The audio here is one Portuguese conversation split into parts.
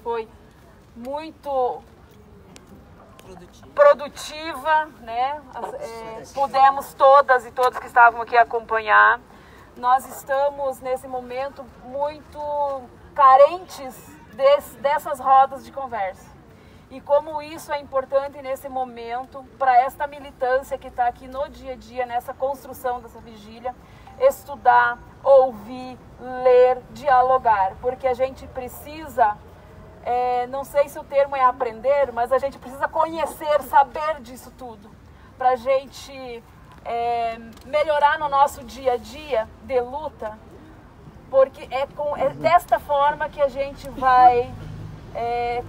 foi muito produtiva, né? Pudemos todas e todos que estavam aqui acompanhar. Nós estamos nesse momento muito carentes dessas rodas de conversa. E como isso é importante nesse momento para esta militância que está aqui no dia a dia, nessa construção dessa vigília, estudar, ouvir, ler, dialogar, porque a gente precisa, não sei se o termo é aprender, mas a gente precisa conhecer, saber disso tudo, para a gente melhorar no nosso dia a dia de luta, porque é desta forma que a gente vai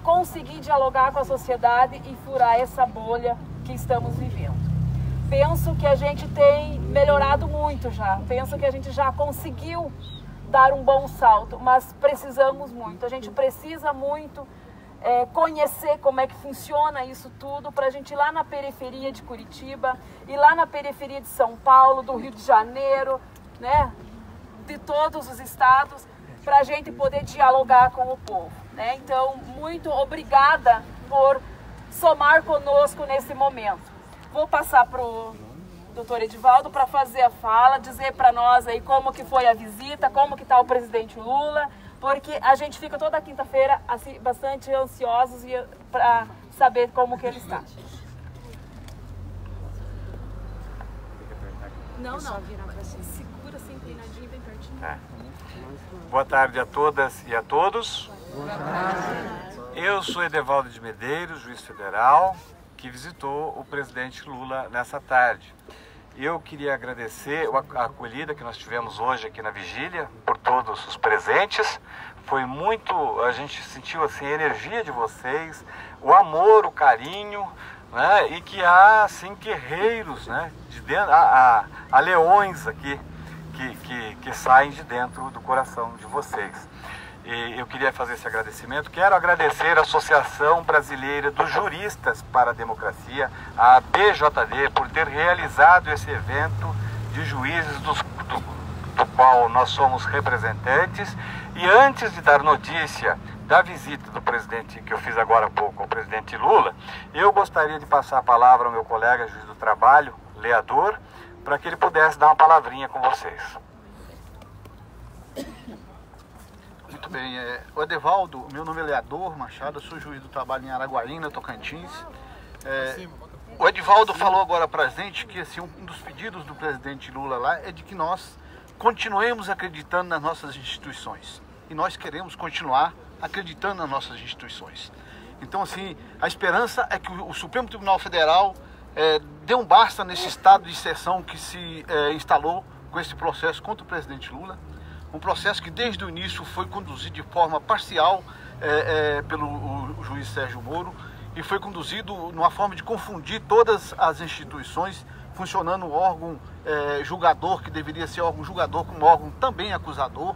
conseguir dialogar com a sociedade e furar essa bolha que estamos vivendo. Penso que a gente tem melhorado muito já, penso que a gente já conseguiu dar um bom salto, mas precisamos muito, a gente precisa muito conhecer como é que funciona isso tudo para a gente ir lá na periferia de Curitiba, ir lá na periferia de São Paulo, do Rio de Janeiro, né, de todos os estados, para a gente poder dialogar com o povo, né? Então, muito obrigada por somar conosco nesse momento. Vou passar para o doutor Edivaldo para fazer a fala, dizer para nós aí como que foi a visita, como que está o presidente Lula, porque a gente fica toda quinta-feira assim, bastante ansiosos para saber como que ele está. Não. Segura assim, inclinadinho, bem pertinho. Boa tarde a todas e a todos. Boa tarde. Eu sou Edevaldo de Medeiros, juiz federal, que visitou o presidente Lula nessa tarde. Eu queria agradecer a acolhida que nós tivemos hoje aqui na vigília, por todos os presentes. Foi muito, a gente sentiu assim, a energia de vocês, o amor, o carinho, né? E que há assim guerreiros, né? De dentro, há leões aqui que saem de dentro do coração de vocês. E eu queria fazer esse agradecimento. Quero agradecer a Associação Brasileira dos Juristas para a Democracia, a BJD, por ter realizado esse evento de juízes do qual nós somos representantes. E antes de dar notícia da visita do presidente, que eu fiz agora há pouco, ao presidente Lula, eu gostaria de passar a palavra ao meu colega juiz do trabalho, Leador, para que ele pudesse dar uma palavrinha com vocês. Muito bem, o Edevaldo, meu nome é Leador Machado, eu sou juiz do trabalho em Araguaína, Tocantins. O Edivaldo falou agora para a gente que assim, um dos pedidos do presidente Lula lá é de que nós continuemos acreditando nas nossas instituições. E nós queremos continuar acreditando nas nossas instituições. Então, assim, a esperança é que o Supremo Tribunal Federal dê um basta nesse estado de exceção que se instalou com esse processo contra o presidente Lula. Um processo que desde o início foi conduzido de forma parcial pelo juiz Sérgio Moro e foi conduzido numa forma de confundir todas as instituições, funcionando um órgão julgador, que deveria ser órgão julgador, como órgão também acusador.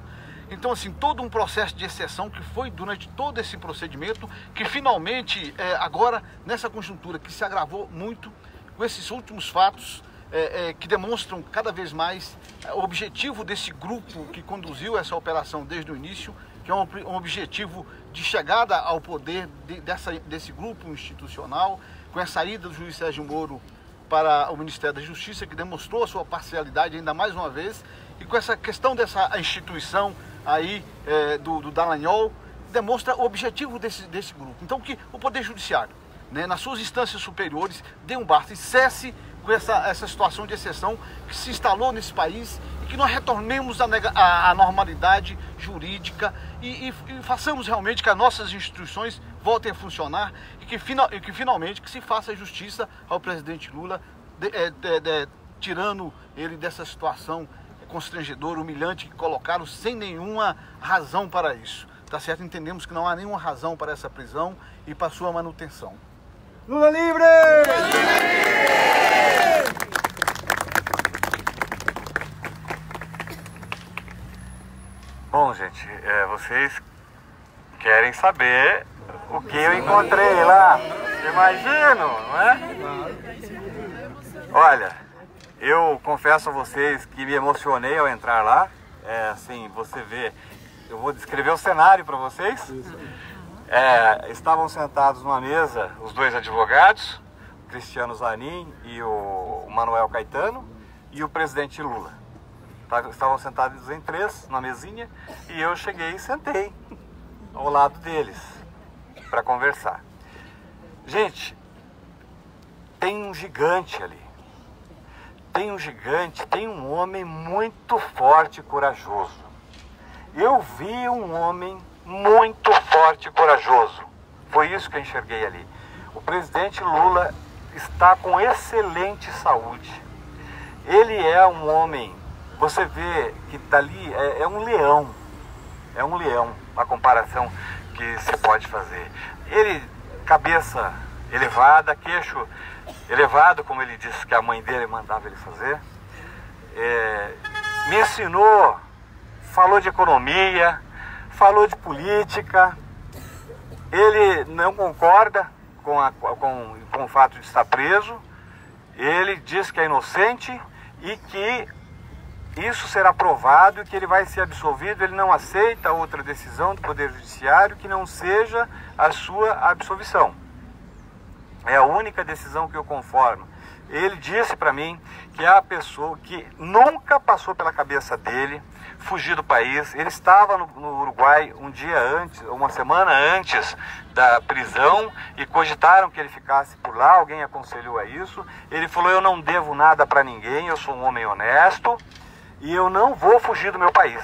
Então, assim, todo um processo de exceção que foi durante todo esse procedimento, que finalmente, agora, nessa conjuntura que se agravou muito, com esses últimos fatos, que demonstram cada vez mais o objetivo desse grupo que conduziu essa operação desde o início, que é um objetivo de chegada ao poder desse grupo institucional, com a saída do juiz Sérgio Moro para o Ministério da Justiça, que demonstrou a sua parcialidade ainda mais uma vez, e com essa questão dessa instituição aí do Dallagnol, demonstra o objetivo desse grupo. Então que o Poder Judiciário, né, nas suas instâncias superiores, dê um basta e cesse com essa situação de exceção que se instalou nesse país e que nós retornemos à normalidade jurídica e façamos realmente que as nossas instituições voltem a funcionar e que finalmente que se faça justiça ao presidente Lula, tirando ele dessa situação constrangedora, humilhante, que colocaram sem nenhuma razão para isso. Tá certo? Entendemos que não há nenhuma razão para essa prisão e para sua manutenção. Lula livre! Lula livre! Bom, gente, vocês querem saber o que eu encontrei lá. Imagino, não é? Olha, eu confesso a vocês que me emocionei ao entrar lá. Assim, você vê, eu vou descrever o cenário para vocês. estavam sentados numa mesa os dois advogados, o Cristiano Zanin e o Manuel Caetano, e o presidente Lula. Estavam sentados em três, numa mesinha, e eu cheguei e sentei ao lado deles para conversar. Gente, tem um gigante ali. Tem um gigante, tem um homem muito forte e corajoso. Eu vi um homem muito forte e corajoso. Foi isso que eu enxerguei ali. O presidente Lula está com excelente saúde. Ele é um homem, você vê que dali é um leão. É um leão, a comparação que se pode fazer. Ele, cabeça elevada, queixo elevado, como ele disse que a mãe dele mandava ele fazer. Me ensinou, falou de economia, falou de política. Ele não concorda com o fato de estar preso. Ele diz que é inocente e que isso será provado e que ele vai ser absolvido. Ele não aceita outra decisão do Poder Judiciário que não seja a sua absolvição. É a única decisão que eu conformo. Ele disse para mim que é a pessoa que nunca passou pela cabeça dele fugir do país. Ele estava no Uruguai um dia antes, uma semana antes da prisão, e cogitaram que ele ficasse por lá. Alguém aconselhou a isso. Ele falou: eu não devo nada para ninguém, eu sou um homem honesto e eu não vou fugir do meu país.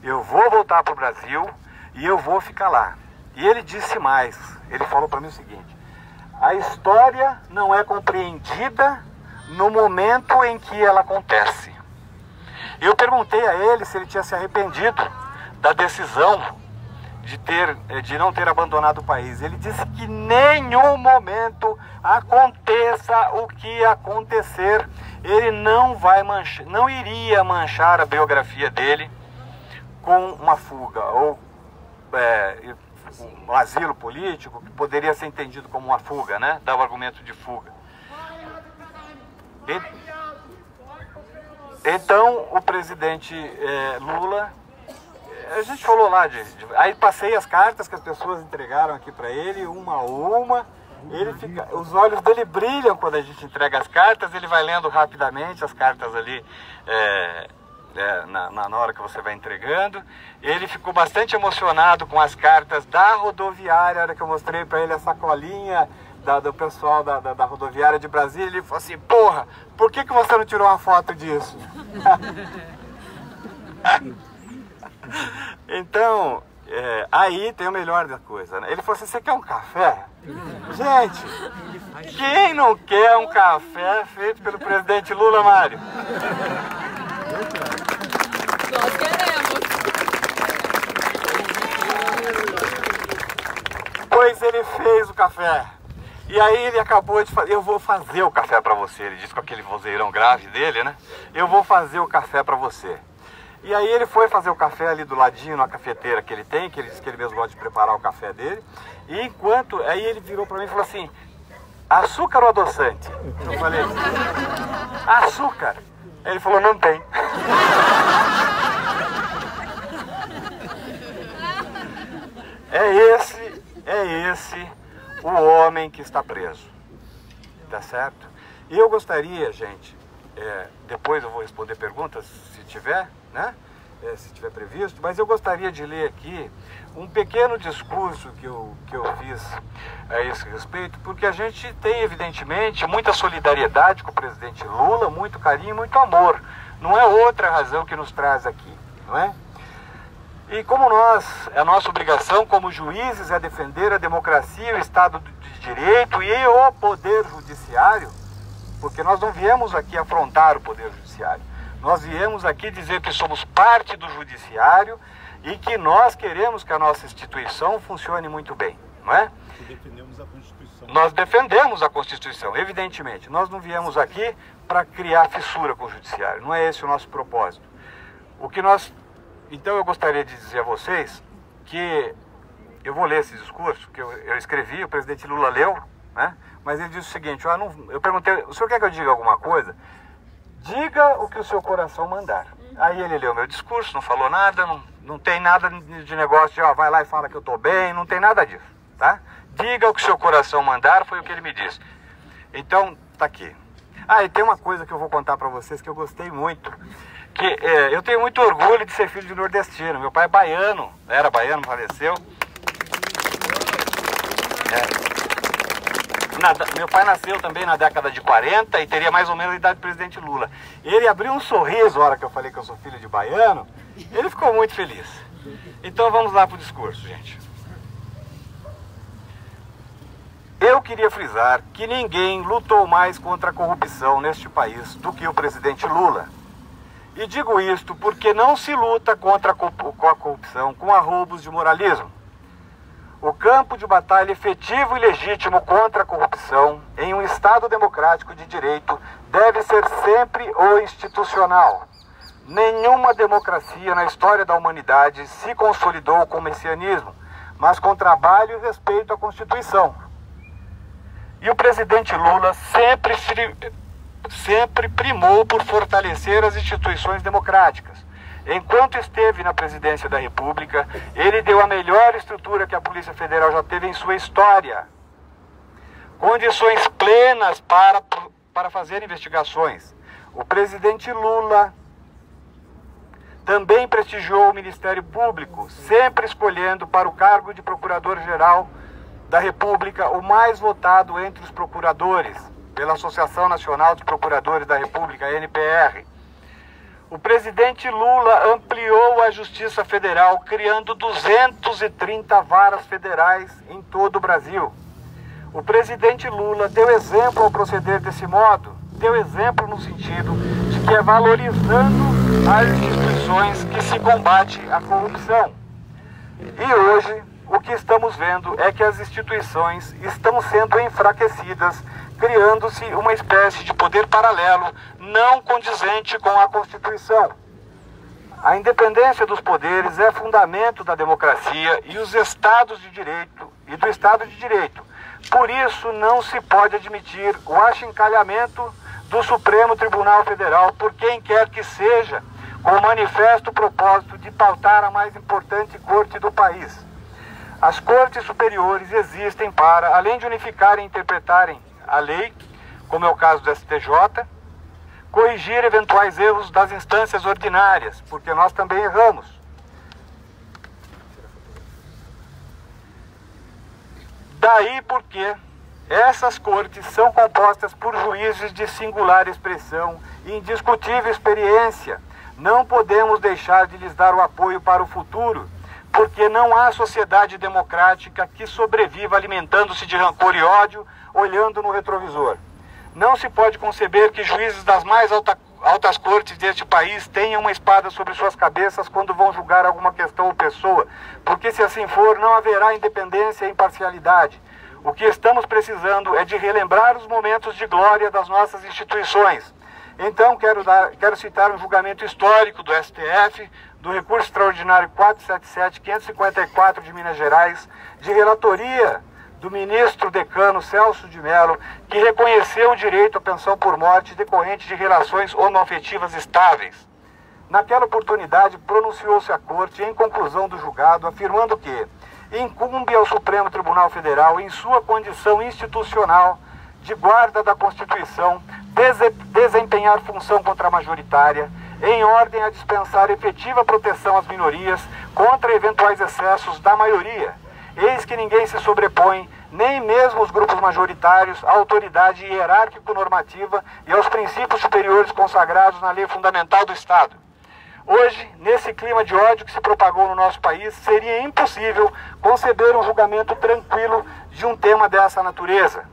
Eu vou voltar para o Brasil e eu vou ficar lá. E ele disse mais. Ele falou para mim o seguinte: a história não é compreendida no momento em que ela acontece. Eu perguntei a ele se ele tinha se arrependido da decisão de não ter abandonado o país. Ele disse que em nenhum momento, aconteça o que acontecer, ele não iria manchar a biografia dele com uma fuga ou um asilo político, que poderia ser entendido como uma fuga, né? Dá o argumento de fuga. Então, o presidente Lula, a gente falou lá aí passei as cartas que as pessoas entregaram aqui para ele, uma a uma. Os olhos dele brilham quando a gente entrega as cartas, ele vai lendo rapidamente as cartas ali na hora que você vai entregando. Ele ficou bastante emocionado com as cartas da rodoviária. A hora que eu mostrei para ele a sacolinha do pessoal da rodoviária de Brasília, ele falou assim: porra, por que você não tirou uma foto disso? Então, aí tem o melhor da coisa, né? Ele falou assim: você quer um café? Gente, quem não quer um café feito pelo presidente Lula, Mário? Nós queremos. Pois ele fez o café. E aí ele acabou de fazer: eu vou fazer o café para você. Ele disse com aquele vozeirão grave dele, né? Eu vou fazer o café para você. E aí ele foi fazer o café ali do ladinho, na cafeteira que ele tem, que ele disse que ele mesmo gosta de preparar o café dele. E aí ele virou para mim e falou assim: açúcar ou adoçante? Eu falei: açúcar. Ele falou: não tem. É esse o homem que está preso, tá certo? E eu gostaria, gente, depois eu vou responder perguntas, se tiver, né? Se tiver previsto, mas eu gostaria de ler aqui um pequeno discurso que eu fiz a esse respeito, porque a gente tem, evidentemente, muita solidariedade com o presidente Lula, muito carinho, muito amor. Não é outra razão que nos traz aqui, não é? E como a nossa obrigação como juízes é defender a democracia, o Estado de Direito e o Poder Judiciário, porque nós não viemos aqui afrontar o Poder Judiciário. Nós viemos aqui dizer que somos parte do Judiciário e que nós queremos que a nossa instituição funcione muito bem, não é? E defendemos a Constituição. Nós defendemos a Constituição, evidentemente. Nós não viemos aqui para criar fissura com o Judiciário, não é esse o nosso propósito. Então eu gostaria de dizer a vocês que eu vou ler esse discurso que eu escrevi, o presidente Lula leu, né? Mas ele disse o seguinte: eu perguntei: o senhor quer que eu diga alguma coisa? Diga o que o seu coração mandar. Aí ele leu meu discurso, não falou nada, Não tem nada de negócio de, ó, vai lá e fala que eu tô bem, não tem nada disso, tá? Diga o que seu coração mandar, foi o que ele me disse. Então, tá aqui. Ah, e tem uma coisa que eu vou contar pra vocês que eu gostei muito. Que eu tenho muito orgulho de ser filho de nordestino. Meu pai é baiano, era baiano, faleceu. Meu pai nasceu também na década de 40 e teria mais ou menos a idade do presidente Lula. Ele abriu um sorriso na hora que eu falei que eu sou filho de baiano. Ele ficou muito feliz. Então vamos lá pro discurso, gente. Eu queria frisar que ninguém lutou mais contra a corrupção neste país do que o presidente Lula. E digo isto porque não se luta contra a corrupção com arroubos de moralismo. O campo de batalha efetivo e legítimo contra a corrupção em um Estado democrático de direito deve ser sempre o institucional. Nenhuma democracia na história da humanidade se consolidou com o messianismo, mas com trabalho e respeito à Constituição. E o presidente Lula sempre primou por fortalecer as instituições democráticas. Enquanto esteve na presidência da República, ele deu a melhor estrutura que a Polícia Federal já teve em sua história. Condições plenas para fazer investigações. O presidente Lula também prestigiou o Ministério Público, sempre escolhendo para o cargo de Procurador-Geral da República o mais votado entre os procuradores, pela Associação Nacional dos Procuradores da República, ANPR. O presidente Lula ampliou a Justiça Federal, criando 230 varas federais em todo o Brasil. O presidente Lula deu exemplo ao proceder desse modo, deu exemplo no sentido de que é valorizando as instituições que se combate a corrupção. E hoje, o que estamos vendo é que as instituições estão sendo enfraquecidas, criando-se uma espécie de poder paralelo, não condizente com a Constituição. A independência dos poderes é fundamento da democracia e os Estados de Direito e do Estado de Direito. Por isso, não se pode admitir o achincalhamento do Supremo Tribunal Federal por quem quer que seja, com o manifesto propósito de pautar a mais importante corte do país. As cortes superiores existem para, além de unificarem e interpretarem a lei, como é o caso do STJ, corrigir eventuais erros das instâncias ordinárias, porque nós também erramos. Daí porque essas cortes são compostas por juízes de singular expressão e indiscutível experiência. Não podemos deixar de lhes dar o apoio para o futuro, porque não há sociedade democrática que sobreviva alimentando-se de rancor e ódio, olhando no retrovisor. Não se pode conceber que juízes das mais altas cortes deste país tenham uma espada sobre suas cabeças quando vão julgar alguma questão ou pessoa, porque se assim for, não haverá independência e imparcialidade. O que estamos precisando é de relembrar os momentos de glória das nossas instituições. Então, quero citar um julgamento histórico do STF, do recurso extraordinário 477-554 de Minas Gerais, de relatoria do ministro decano Celso de Mello, que reconheceu o direito à pensão por morte decorrente de relações homoafetivas estáveis. Naquela oportunidade, pronunciou-se a Corte, em conclusão do julgado, afirmando que incumbe ao Supremo Tribunal Federal, em sua condição institucional de guarda da Constituição, desempenhar função contramajoritária, em ordem a dispensar efetiva proteção às minorias contra eventuais excessos da maioria. Eis que ninguém se sobrepõe, nem mesmo os grupos majoritários, à autoridade hierárquico-normativa e aos princípios superiores consagrados na lei fundamental do Estado. Hoje, nesse clima de ódio que se propagou no nosso país, seria impossível conceber um julgamento tranquilo de um tema dessa natureza.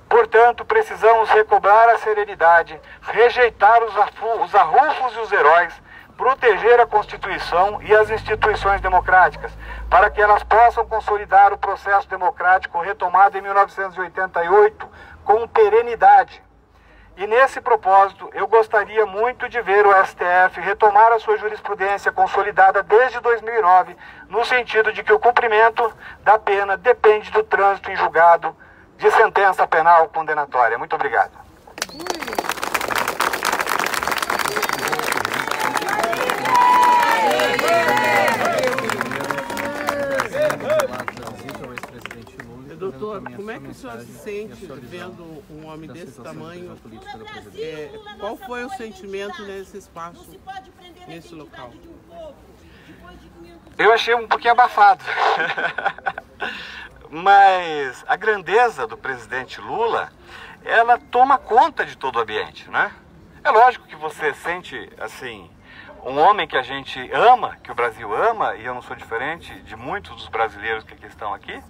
Portanto, precisamos recobrar a serenidade, rejeitar os arrufos e os heróis, proteger a Constituição e as instituições democráticas, para que elas possam consolidar o processo democrático retomado em 1988 com perenidade. E nesse propósito, eu gostaria muito de ver o STF retomar a sua jurisprudência consolidada desde 2009, no sentido de que o cumprimento da pena depende do trânsito em julgado de sentença penal condenatória. Muito obrigado. Doutor, como é que o senhor se sente vendo um homem desse tamanho? Qual foi o sentimento nesse espaço, nesse local? Eu achei um pouquinho abafado. Mas a grandeza do presidente Lula, ela toma conta de todo o ambiente, né? É lógico que você sente, assim, um homem que a gente ama, que o Brasil ama, e eu não sou diferente de muitos dos brasileiros que aqui estão aqui.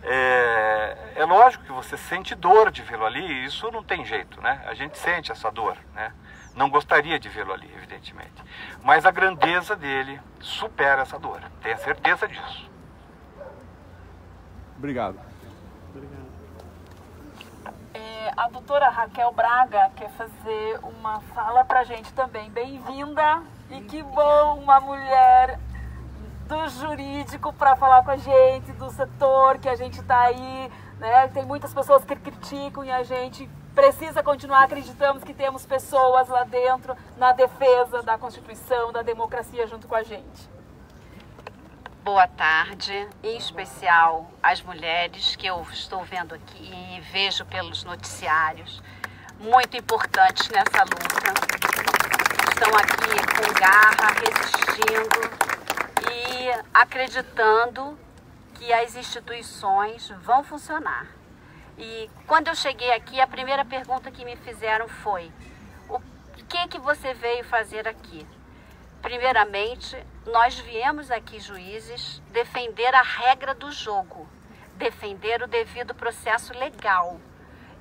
É lógico que você sente dor de vê-lo ali, e isso não tem jeito, né? A gente sente essa dor, né? Não gostaria de vê-lo ali, evidentemente. Mas a grandeza dele supera essa dor, tenha certeza disso. Obrigado. A doutora Raquel Braga quer fazer uma fala pra gente também. Bem-vinda, e que bom uma mulher do jurídico para falar com a gente, do setor que a gente está aí, né? Tem muitas pessoas que criticam e a gente precisa continuar, acreditamos que temos pessoas lá dentro na defesa da Constituição, da democracia junto com a gente. Boa tarde, em especial às mulheres que eu estou vendo aqui e vejo pelos noticiários, muito importantes nessa luta. Estão aqui com garra, resistindo e acreditando que as instituições vão funcionar. E quando eu cheguei aqui, a primeira pergunta que me fizeram foi: o que você veio fazer aqui? Primeiramente, nós viemos aqui, juízes, defender a regra do jogo, defender o devido processo legal.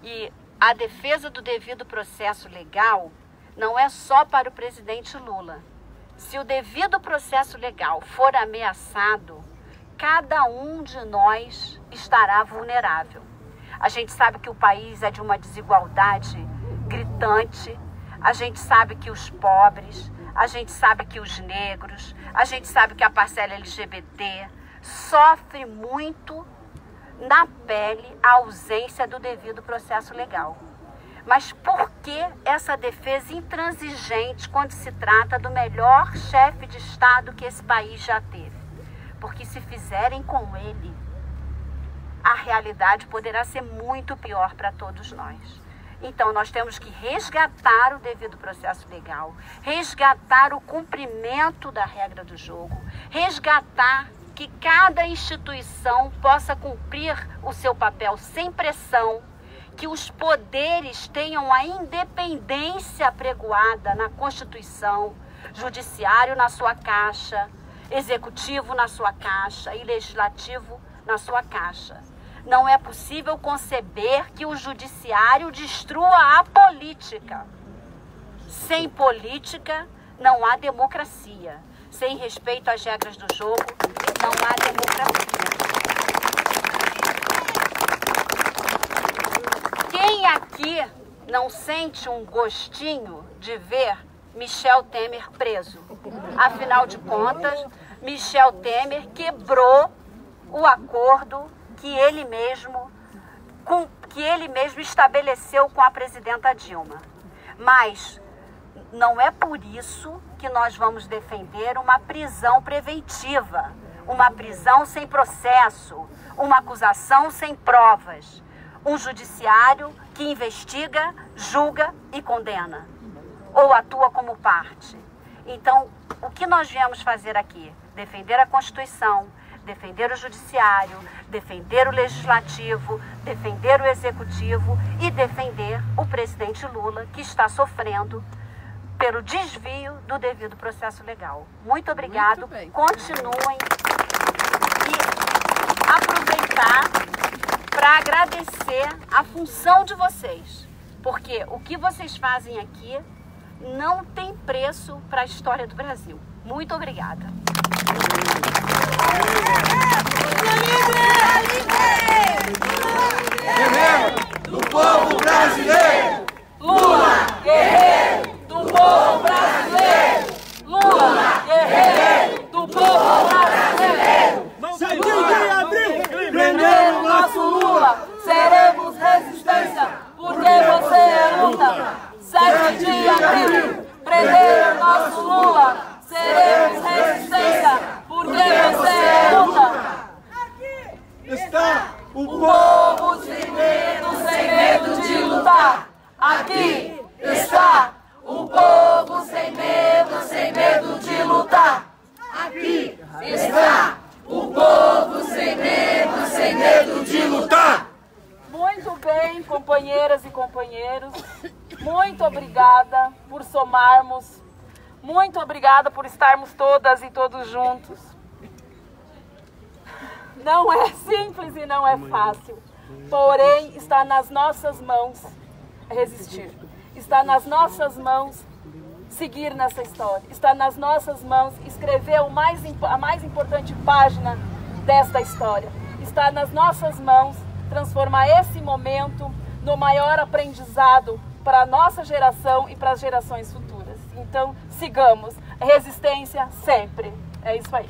E a defesa do devido processo legal não é só para o presidente Lula. Se o devido processo legal for ameaçado, cada um de nós estará vulnerável. A gente sabe que o país é de uma desigualdade gritante, a gente sabe que os pobres, a gente sabe que os negros, a gente sabe que a parcela LGBT sofre muito na pele a ausência do devido processo legal. Mas por que essa defesa intransigente quando se trata do melhor chefe de Estado que esse país já teve? Porque se fizerem com ele, a realidade poderá ser muito pior para todos nós. Então, nós temos que resgatar o devido processo legal, resgatar o cumprimento da regra do jogo, resgatar que cada instituição possa cumprir o seu papel sem pressão, que os poderes tenham a independência apregoada na Constituição, judiciário na sua caixa, executivo na sua caixa e legislativo na sua caixa. Não é possível conceber que o judiciário destrua a política. Sem política, não há democracia. Sem respeito às regras do jogo, não há democracia. Quem aqui não sente um gostinho de ver Michel Temer preso? Afinal de contas, Michel Temer quebrou o acordo que ele mesmo estabeleceu com a presidenta Dilma. Mas não é por isso que nós vamos defender uma prisão preventiva, uma prisão sem processo, uma acusação sem provas, um judiciário que investiga, julga e condena, ou atua como parte. Então, o que nós viemos fazer aqui? Defender a Constituição, defender o judiciário, defender o legislativo, defender o executivo e defender o presidente Lula, que está sofrendo pelo desvio do devido processo legal. Muito obrigado, continuem, e aproveitar para agradecer a função de vocês, porque o que vocês fazem aqui não tem preço para a história do Brasil. Muito obrigada. Guerreiro do povo brasileiro! Lula, guerreiro do povo brasileiro! Lula, guerreiro do povo brasileiro! 7 de abril! Prendendo nosso Lula, seremos resistência, porque você é luta! 7 de abril! Prendendo nosso Lula, seremos resistência, porque você é luta! Está o povo sem medo de lutar. Aqui está o povo sem medo de lutar. Aqui está o povo sem medo de lutar. Muito bem, companheiras e companheiros, muito obrigada por somarmos, muito obrigada por estarmos todas e todos juntos. Não é simples e não é fácil, porém está nas nossas mãos resistir, está nas nossas mãos seguir nessa história, está nas nossas mãos escrever a mais importante página desta história, está nas nossas mãos transformar esse momento no maior aprendizado para a nossa geração e para as gerações futuras. Então, sigamos. Resistência sempre. É isso aí.